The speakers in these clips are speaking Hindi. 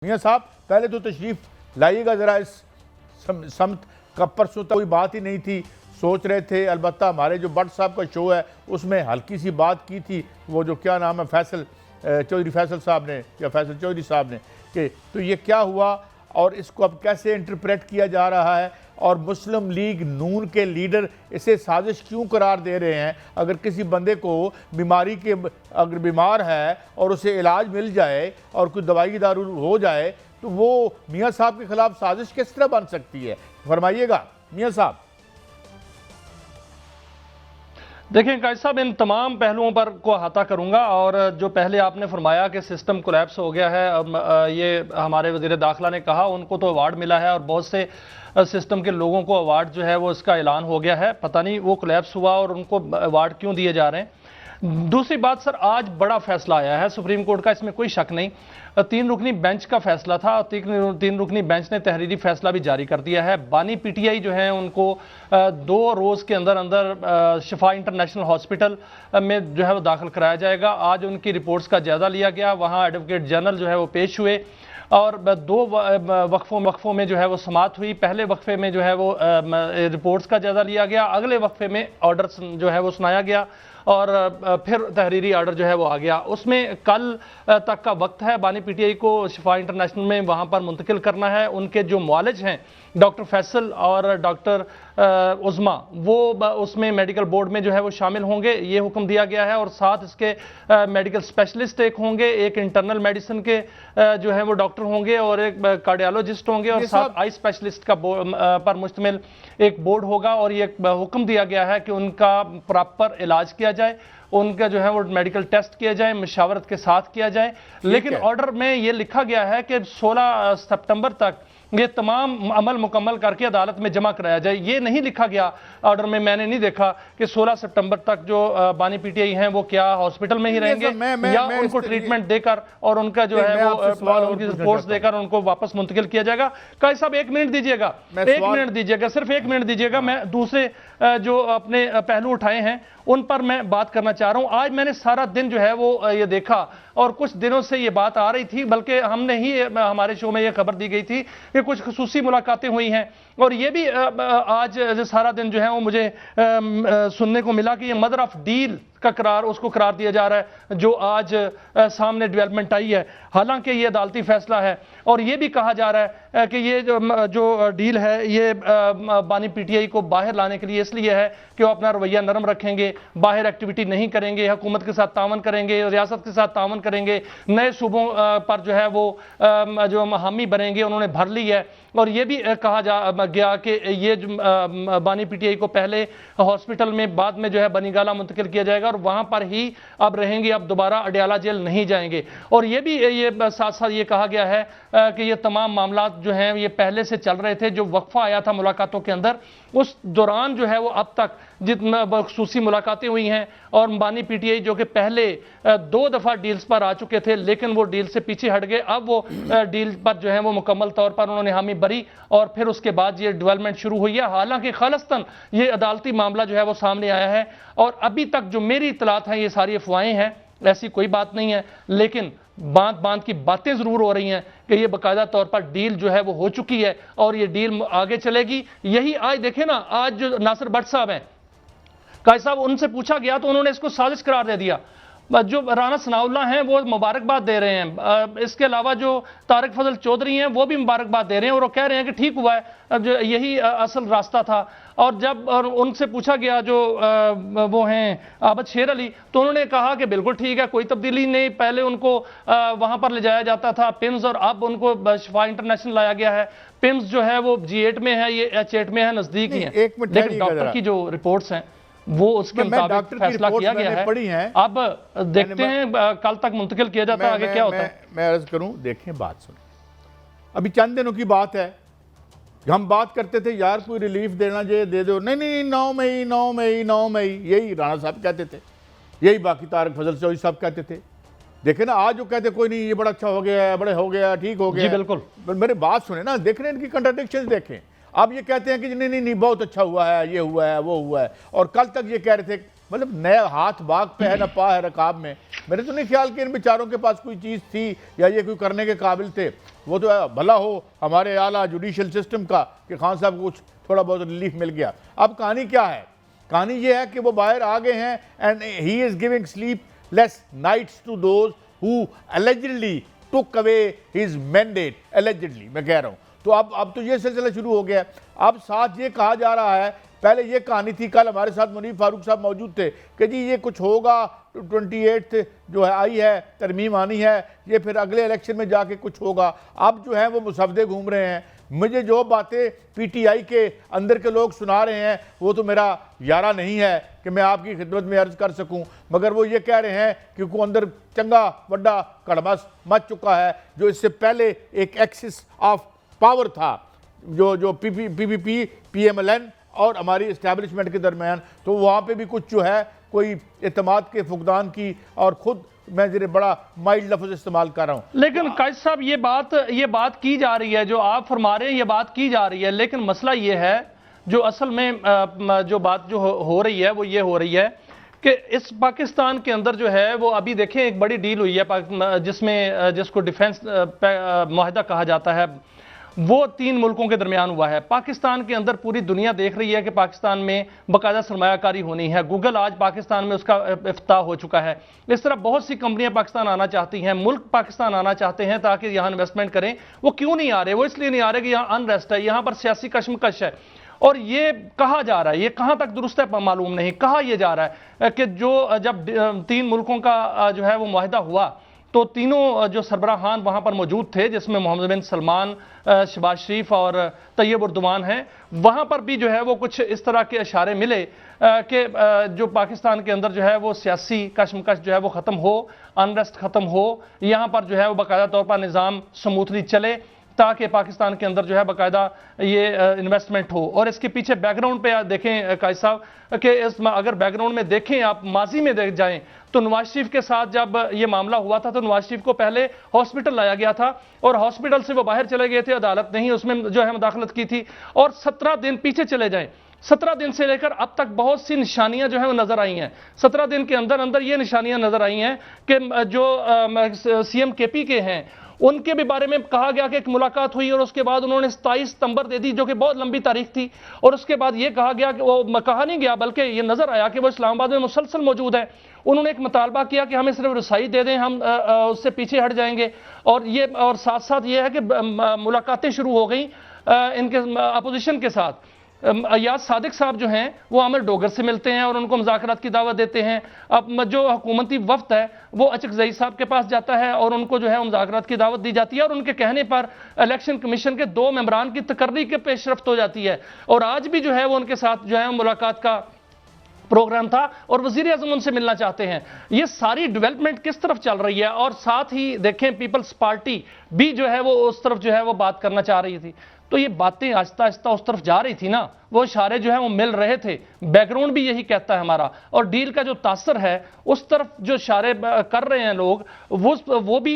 मियाँ साहब पहले तो तशरीफ़ लाइएगा ज़रा इस समत का। परसों तक कोई बात ही नहीं थी, सोच रहे थे। अलबत्ता हमारे जो भट्ट साहब का शो है उसमें हल्की सी बात की थी, वो जो क्या नाम है फैसल चौधरी फैसल साहब ने या फैसल चौधरी साहब ने, कि तो ये क्या हुआ और इसको अब कैसे इंटरप्रेट किया जा रहा है और मुस्लिम लीग नून के लीडर इसे साजिश क्यों करार दे रहे हैं। अगर किसी बंदे को बीमारी के अगर बीमार है और उसे इलाज मिल जाए और कोई दवाई दारू हो जाए तो वो मियाँ साहब के खिलाफ साजिश किस तरह बन सकती है, फरमाइएगा मियाँ साहब। देखिए कायद साहब, इन तमाम पहलुओं पर को अहाता करूंगा। और जो पहले आपने फरमाया कि सिस्टम कोलैप्स हो गया है, अब ये हमारे वज़ीर दाखिला ने कहा, उनको तो अवार्ड मिला है और बहुत से सिस्टम के लोगों को अवार्ड जो है वो इसका ऐलान हो गया है। पता नहीं वो कोलैप्स हुआ और उनको अवार्ड क्यों दिए जा रहे हैं। दूसरी बात सर, आज बड़ा फैसला आया है सुप्रीम कोर्ट का, इसमें कोई शक नहीं। 3 रुकनी बेंच का फैसला था और 3 रुकनी बेंच ने तहरीरी फैसला भी जारी कर दिया है। बानी पीटीआई जो है उनको 2 रोज़ के अंदर अंदर शिफा इंटरनेशनल हॉस्पिटल में जो है वो दाखिल कराया जाएगा। आज उनकी रिपोर्ट्स का जायजा लिया गया, वहाँ एडवोकेट जनरल जो है वो पेश हुए और 2 वक्फों में जो है वो समाअत हुई। पहले वक्फे में जो है वो रिपोर्ट्स का जायजा लिया गया, अगले वक्फे में ऑर्डर जो है वो सुनाया गया और फिर तहरीरी आर्डर जो है वो आ गया। उसमें कल तक का वक्त है। बानी पीटीआई को शिफा इंटरनेशनल में वहाँ पर मुंतकिल करना है। उनके जो मुआलिज हैं डॉक्टर फैसल और डॉक्टर उज़मा, वो उसमें मेडिकल बोर्ड में जो है वो शामिल होंगे, ये हुक्म दिया गया है। और साथ इसके मेडिकल स्पेशलिस्ट एक होंगे, एक इंटरनल मेडिसिन के जो है वो डॉक्टर होंगे और एक कार्डियोलॉजिस्ट होंगे और साथ आई स्पेशलिस्ट का पर मुश्तमिल एक बोर्ड होगा। और ये हुक्म दिया गया है कि उनका प्रॉपर इलाज किया जाए, उनका जो है वो मेडिकल टेस्ट किया जाए, मशावरत के साथ किया जाए। लेकिन ऑर्डर में ये लिखा गया है कि 16 सितंबर तक ये तमाम अमल मुकम्मल करके अदालत में जमा कराया जाए। ये नहीं लिखा गया ऑर्डर में, मैंने नहीं देखा कि 16 सितंबर तक जो बानी पीटीआई हैं वो क्या हॉस्पिटल में ही रहेंगे या उनको ट्रीटमेंट देकर और उनका जो है वो उनकी रिपोर्ट्स देकर उनको वापस मुंतकिल किया जाएगा। कायद साहब 1 मिनट दीजिएगा, 1 मिनट दीजिएगा, सिर्फ 1 मिनट दीजिएगा। मैं दूसरे जो अपने पहलू उठाए हैं उन पर मैं बात करना चाह रहा हूं। आज मैंने सारा दिन जो है वो ये देखा और कुछ दिनों से ये बात आ रही थी, बल्कि हमने ही हमारे शो में ये खबर दी गई थी कि कुछ खुसूसी मुलाकातें हुई हैं। और ये भी आज सारा दिन जो है वो मुझे सुनने को मिला कि ये मदर ऑफ डील का करार उसको करार दिया जा रहा है जो आज सामने डेवलपमेंट आई है। हालांकि ये अदालती फैसला है और ये भी कहा जा रहा है कि ये जो डील है ये बानी पीटीआई को बाहर लाने के लिए इसलिए है कि वो अपना रवैया नरम रखेंगे, बाहर एक्टिविटी नहीं करेंगे, हुकूमत के साथ तावन करेंगे, रियासत के साथ तावन करेंगे, नए सूबों पर जो है वो जो हामी बनेंगे उन्होंने भर ली है। और ये भी कहा जा गया कि ये बानी पीटीआई को पहले हॉस्पिटल में, बाद में जो है बनीगाला मुंतकिल किया जाएगा और वहां पर ही अब रहेंगे, अब दोबारा अडयाला जेल नहीं जाएंगे। और ये भी ये साथ साथ ये कहा गया है कि ये तमाम मामला जो हैं ये पहले से चल रहे थे। जो वक्फा आया था मुलाकातों के अंदर, उस दौरान जो है वो अब तक जितना बखसूसी मुलाकातें हुई हैं और बानी पीटीआई जो कि पहले 2 दफ़ा डील्स पर आ चुके थे लेकिन वो डील से पीछे हट गए, अब वो डील पर जो है वो मुकम्मल तौर पर उन्होंने हामी भरी और फिर उसके बाद ये डेवलपमेंट शुरू हुई है। हालांकि खालिस्तान ये अदालती मामला जो है वो सामने आया है और अभी तक जो मेरी इतलात हैं ये सारी अफवाहें हैं, ऐसी कोई बात नहीं है। लेकिन बात की बातें जरूर हो रही हैं कि ये बाकायदा तौर पर डील जो है वो हो चुकी है और ये डील आगे चलेगी। यही आज देखें ना, आज जो नासिर भट्ट साहब हैं, कायद साहब, उनसे पूछा गया तो उन्होंने इसको साजिश करार दे दिया। जो राना सनाउल्लाह हैं वो मुबारकबाद दे रहे हैं, इसके अलावा जो तारिक फजल चौधरी हैं वो भी मुबारकबाद दे रहे हैं और वो कह रहे हैं कि ठीक हुआ है, जो यही असल रास्ता था। और जब उनसे पूछा गया जो वो हैं आबद शेर अली, तो उन्होंने कहा कि बिल्कुल ठीक है, कोई तब्दीली नहीं, पहले उनको वहां पर ले जाया जाता था पिम्स और अब उनको शिफा इंटरनेशनल लाया गया है। पिम्स जो है वो G8 में है, ये H8 में है, नजदीक ही है। लेकिन डॉक्टर की जो रिपोर्ट्स हैं वो उसके मुताबिक फैसला किया गया है। अब देखते हैं कल तक मुंतकिल किया जाता है, आगे क्या होता है। मैं अर्ज करूं, देखें बात सुन, अभी चंद दिनों की बात है, हम बात करते थे यार कोई रिलीफ देना चाहिए दे दो, नहीं 9 मई 9 मई 9 मई, यही राणा साहब कहते थे, यही बाकी तारिक फजल चौधरी साहब कहते थे। देखे ना आज जो कहते कोई नहीं, ये बड़ा अच्छा हो गया है, बड़े हो गया, ठीक हो गया। बिल्कुल, मेरे बात सुने ना, देख रहे हैं इनकी कंट्राडिक्शंस देखें। अब ये कहते हैं कि नहीं बहुत अच्छा हुआ है, ये हुआ है, वो हुआ है, और कल तक ये कह रहे थे मतलब नया हाथ बाग पे है ना पा है रकाब में। मेरे तो नहीं ख्याल कि इन बेचारों के पास कोई चीज़ थी या ये कोई करने के काबिल थे। वो तो भला हो हमारे आला जुडिशल सिस्टम का कि खान साहब को कुछ थोड़ा बहुत रिलीफ मिल गया। अब कहानी क्या है? कहानी ये है कि वो बाहर आ गए हैं and he is giving sleepless nights to those who allegedly took away his mandate, allegedly मैं कह रहा हूँ। तो अब तो ये सिलसिला शुरू हो गया है। अब साथ ये कहा जा रहा है, पहले ये कहानी थी, कल हमारे साथ मुनीर फारूक साहब मौजूद थे कि जी ये कुछ होगा 28 जो है आई है तरमीम आनी है, ये फिर अगले इलेक्शन में जाके कुछ होगा। अब जो है वो मुसवदे घूम रहे हैं। मुझे जो बातें पीटीआई के अंदर के लोग सुना रहे हैं वो तो मेरा यारा नहीं है कि मैं आपकी खिदमत में अर्ज कर सकूं, मगर वो ये कह रहे हैं कि को अंदर चंगा बड़ा कड़मस मच चुका है। जो इससे पहले एक एक्सिस ऑफ पावर था जो पीपीपी पीएमएलएन और हमारी इस्टेब्लिशमेंट के दरमियान, तो वहाँ पे भी कुछ जो है कोई एतमाद के फुकदान की, और खुद मैं जरा बड़ा माइल्ड लफ्ज इस्तेमाल कर रहा हूँ। लेकिन कायद साहब ये बात की जा रही है, जो आप फरमा रहे हैं ये बात की जा रही है, लेकिन मसला ये है जो असल में जो बात जो हो रही है वो ये हो रही है कि इस पाकिस्तान के अंदर जो है वो अभी देखें एक बड़ी डील हुई है जिसको डिफेंस मुआहदा कहा जाता है, वो 3 मुल्कों के दरमियान हुआ है। पाकिस्तान के अंदर पूरी दुनिया देख रही है कि पाकिस्तान में बाकायदा सरमायाकारी होनी है। गूगल आज पाकिस्तान में उसका इफ्ताह हो चुका है। इस तरह बहुत सी कंपनियां पाकिस्तान आना चाहती हैं, मुल्क पाकिस्तान आना चाहते हैं ताकि यहाँ इन्वेस्टमेंट करें। वो क्यों नहीं आ रहे? वो इसलिए नहीं आ रहे कि यहाँ अनरेस्ट है, यहाँ पर सियासी कशमकश है। और ये कहा जा रहा है, ये कहां तक दुरुस्त है मालूम नहीं, कहा यह जा रहा है कि जब 3 मुल्कों का जो है वो मुआहदा हुआ तो तीनों जो सरबराहान वहां पर मौजूद थे, जिसमें मोहम्मद बिन सलमान, शहबाज शरीफ और तैयब उर्दवान हैं, वहां पर भी जो है वो कुछ इस तरह के इशारे मिले कि जो पाकिस्तान के अंदर जो है वो सियासी कशमकश जो है वो ख़त्म हो, अनरेस्ट ख़त्म हो, यहाँ पर जो है वो बाकायदा तौर पर निज़ाम स्मूथली चले ताकि पाकिस्तान के अंदर जो है बाकायदा ये इन्वेस्टमेंट हो। और इसके पीछे बैकग्राउंड पे देखें कायद साहब कि अगर बैकग्राउंड में देखें, आप माजी में देख जाएं तो नवाज शरीफ के साथ जब ये मामला हुआ था तो नवाज शरीफ को पहले हॉस्पिटल लाया गया था और हॉस्पिटल से वो बाहर चले गए थे, अदालत ने ही उसमें जो है मुदाखलत की थी। और 17 दिन पीछे चले जाएं, 17 दिन से लेकर अब तक बहुत सी निशानियां जो है वो नजर आई हैं। 17 दिन के अंदर अंदर ये निशानियां नजर आई हैं कि जो सीएम केपी के हैं उनके भी बारे में कहा गया कि एक मुलाकात हुई और उसके बाद उन्होंने 27 सितंबर दे दी, जो कि बहुत लंबी तारीख थी। और उसके बाद ये कहा गया कि वो कहा नहीं गया बल्कि ये नजर आया कि वो इस्लामाबाद में मुसलसल मौजूद है। उन्होंने एक मुतालबा किया कि हमें सिर्फ रसाई दे दें, हम उससे पीछे हट जाएंगे। और साथ साथ ये है कि मुलाकातें शुरू हो गई इनके अपोजिशन के साथ। अयाज सादिक साहब जो हैं वो आमिर डोगर से मिलते हैं और उनको मुज़ाकरात की दावत देते हैं। अब जो हुकूमती वफ्द है वो अचकज़ई साहब के पास जाता है और उनको जो है मुज़ाकरात की दावत दी जाती है और उनके कहने पर इलेक्शन कमीशन के 2 मेंबरान की तकर्री के पेशरफ्त हो जाती है। और आज भी जो है वो उनके साथ जो है मुलाकात का प्रोग्राम था और वजीर आजम उनसे मिलना चाहते हैं। ये सारी डेवलपमेंट किस तरफ चल रही है? और साथ ही देखें पीपल्स पार्टी भी जो है वो उस तरफ जो है वो बात करना चाह रही थी। तो ये बातें आहिस्ता आहिस्ता उस तरफ जा रही थी ना, वो इशारे जो है वो मिल रहे थे। बैकग्राउंड भी यही कहता है हमारा। और डील का जो तासर है उस तरफ जो इशारे कर रहे हैं लोग, वो भी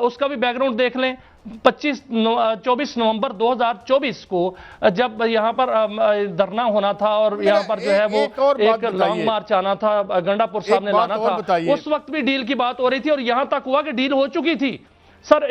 उसका भी बैकग्राउंड देख लें। 24 नवंबर 2024 को जब यहाँ पर धरना होना था और यहाँ पर जो है वो एक लॉन्ग मार्च आना था, गंडापुर साहब ने लाना था, उस वक्त भी डील की बात हो रही थी और यहाँ तक हुआ कि डील हो चुकी थी। सर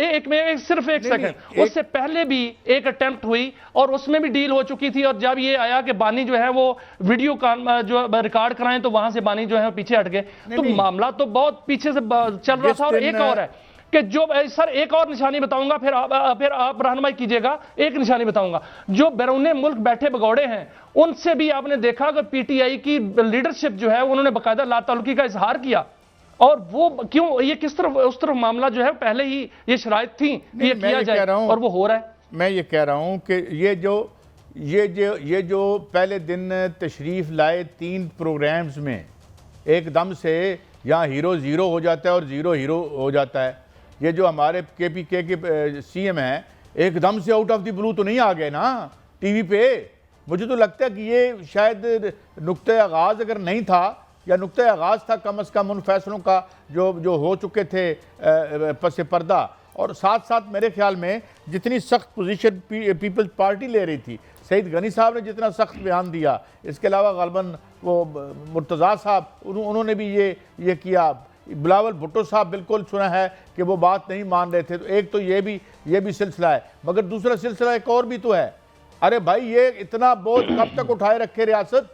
सिर्फ एक सेकंड, उससे पहले भी एक अटेम्प्ट हुई और उसमें भी डील हो चुकी थी। और जब ये आया कि बानी जो है वो वीडियो जो रिकॉर्ड कराएं तो वहां से बानी जो है पीछे हट गए। तो मामला तो बहुत पीछे से चल रहा था। और एक और है कि जो सर एक और निशानी बताऊंगा, फिर आप रहनुमाई कीजिएगा। एक निशानी बताऊंगा, जो बैरून मुल्क बैठे भगौड़े हैं उनसे भी आपने देखा कि पीटीआई की लीडरशिप जो है उन्होंने बाकायदा लाताल्लुकी का इजहार किया। और वो क्यों, ये किस तरफ उस तरफ मामला जो है पहले ही ये शराइत थी कि ये किया जाए और वो हो रहा है। मैं ये कह रहा हूं कि ये जो पहले दिन तशरीफ लाए 3 प्रोग्राम्स में एकदम से यहाँ हीरो ज़ीरो हो जाता है और ज़ीरो हीरो हो जाता है। ये जो हमारे केपीके के सीएम हैं एकदम से आउट ऑफ द ब्लू तो नहीं आ गए ना टीवी पे। मुझे तो लगता है कि ये शायद नुक्ते आगाज़ अगर नहीं था या नुक्ता आगाज़ था कम अज़ कम उन फैसलों का जो हो चुके थे पस पर्दा, और साथ साथ मेरे ख्याल में जितनी सख्त पोजीशन पीपल्स पार्टी ले रही थी, सईद गनी साहब ने जितना सख्त बयान दिया, इसके अलावा गालबन वो मुर्तज़ा साहब उन्होंने भी ये किया, बिलावल भुट्टो साहब बिल्कुल सुना है कि वो बात नहीं मान रहे थे। तो एक तो ये भी सिलसिला है, मगर दूसरा सिलसिला एक और भी तो है। अरे भाई ये इतना बोझ कब तक उठाए रखे रियासत?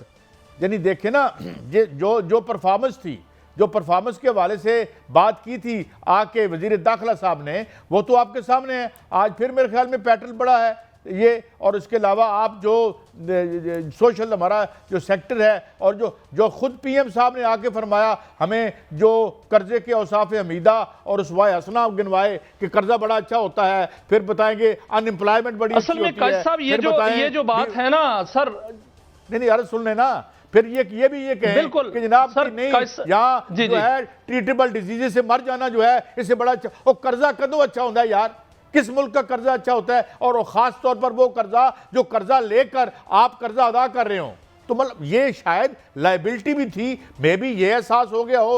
यानी देखे ना जो परफॉर्मेंस थी, जो परफॉर्मेंस के हवाले से बात की थी आके वजीर दाखिला साहब ने, वो तो आपके सामने है। आज फिर मेरे ख्याल में पैटर्न बड़ा है ये। और इसके अलावा आप जो सोशल हमारा जो सेक्टर है, और जो खुद पीएम साहब ने आके फरमाया हमें जो कर्जे के औसाफ हमीदा और उसवाए हसना गिनवाए कि कर्जा बड़ा अच्छा होता है, फिर बताएंगे अनएम्प्लॉयमेंट बड़ी असल में काजी साहब ये जो बात है ना सर, नहीं यार सुन लेना, फिर ये भी ये कहें बिल्कुल कि जनाब सर, नहीं यहाँ जो है ट्रीटेबल डिजीज से मर जाना जो है इससे बड़ा अच्छा। और कर्जा कदों अच्छा होता है यार? किस मुल्क का कर्जा अच्छा होता है? और खास तौर पर वो कर्जा जो कर्जा लेकर आप कर्जा अदा कर रहे हो। तो मतलब ये शायद लायबिलिटी भी थी, मे बी ये एहसास हो गया हो